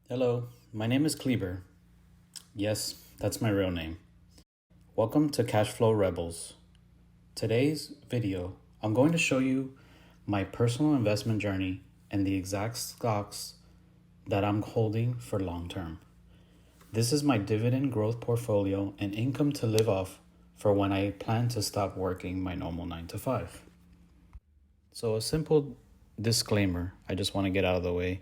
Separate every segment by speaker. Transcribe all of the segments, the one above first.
Speaker 1: Hello, my name is Kleber. Yes, that's my real name. Welcome to CashFlow Rebels. Today's video, I'm going to show you my personal investment journey and the exact stocks that I'm holding for long term. This is my dividend growth portfolio and income to live off for when I plan to stop working my normal 9 to 5. So a simple disclaimer, I just want to get out of the way.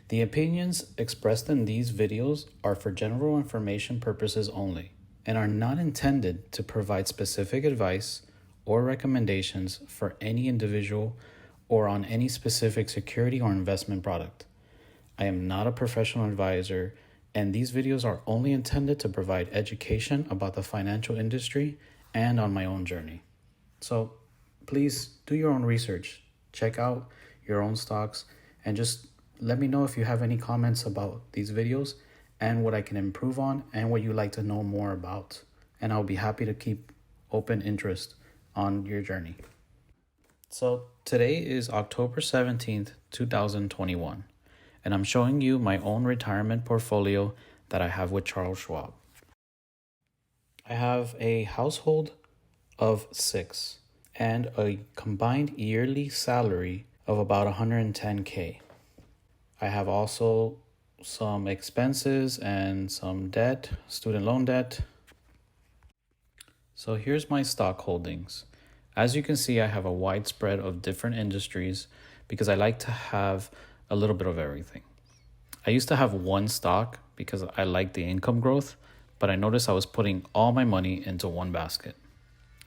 Speaker 1: The opinions expressed in these videos are for general information purposes only and are not intended to provide specific advice or recommendations for any individual or on any specific security or investment product. I am not a professional advisor, and these videos are only intended to provide education about the financial industry and on my own journey. So please do your own research, check out your own stocks, and just let me know if you have any comments about these videos and what I can improve on and what you'd like to know more about. And I'll be happy to keep open interest on your journey. So today is October 17th, 2021, and I'm showing you my own retirement portfolio that I have with Charles Schwab. I have a household of 6 and a combined yearly salary of about $110K. I have also some expenses and some debt, student loan debt. So here's my stock holdings. As you can see, I have a wide spread of different industries because I like to have a little bit of everything. I used to have one stock because I like the income growth, but I noticed I was putting all my money into one basket.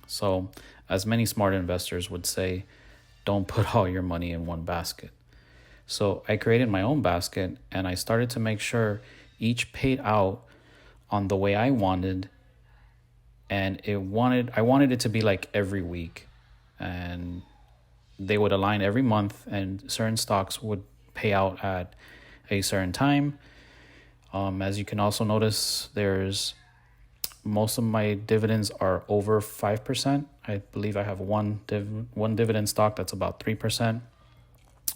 Speaker 1: So as many smart investors would say, don't put all your money in one basket. So I created my own basket and I started to make sure each paid out on the way I wanted. And I wanted it to be like every week, and they would align every month and certain stocks would pay out at a certain time. As you can also notice, most of my dividends are over 5%. I believe I have one dividend stock that's about 3%,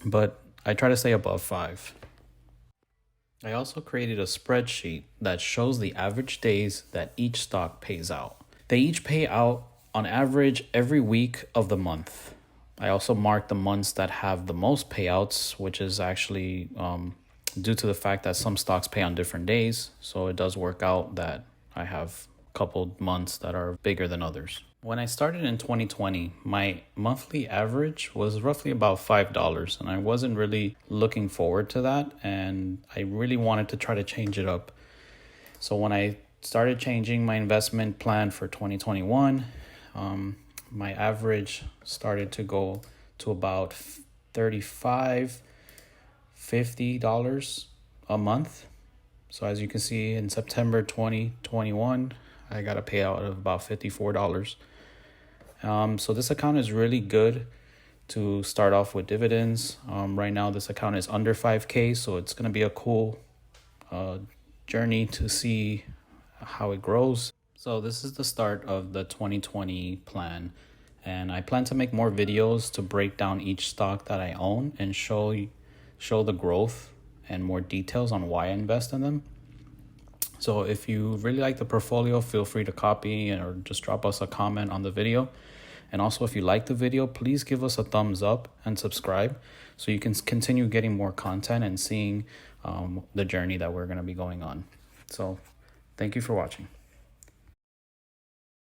Speaker 1: but I try to stay above 5. I also created a spreadsheet that shows the average days that each stock pays out. They each pay out on average every week of the month. I also mark the months that have the most payouts, which is actually due to the fact that some stocks pay on different days. So it does work out that I have a couple months that are bigger than others. When I started in 2020, my monthly average was roughly about $5, and I wasn't really looking forward to that, and I really wanted to try to change it up. So when I started changing my investment plan for 2021, my average started to go to about $35, $50 a month. So as you can see, in September 2021, I got a payout of about $54. So this account is really good to start off with dividends. Right now, this account is under 5K, so it's going to be a cool journey to see how it grows. So this is the start of the 2020 plan, and I plan to make more videos to break down each stock that I own and show the growth and more details on why I invest in them. So if you really like the portfolio, feel free to copy or just drop us a comment on the video. And also, if you like the video, please give us a thumbs up and subscribe so you can continue getting more content and seeing the journey that we're going to be going on. So thank you for watching.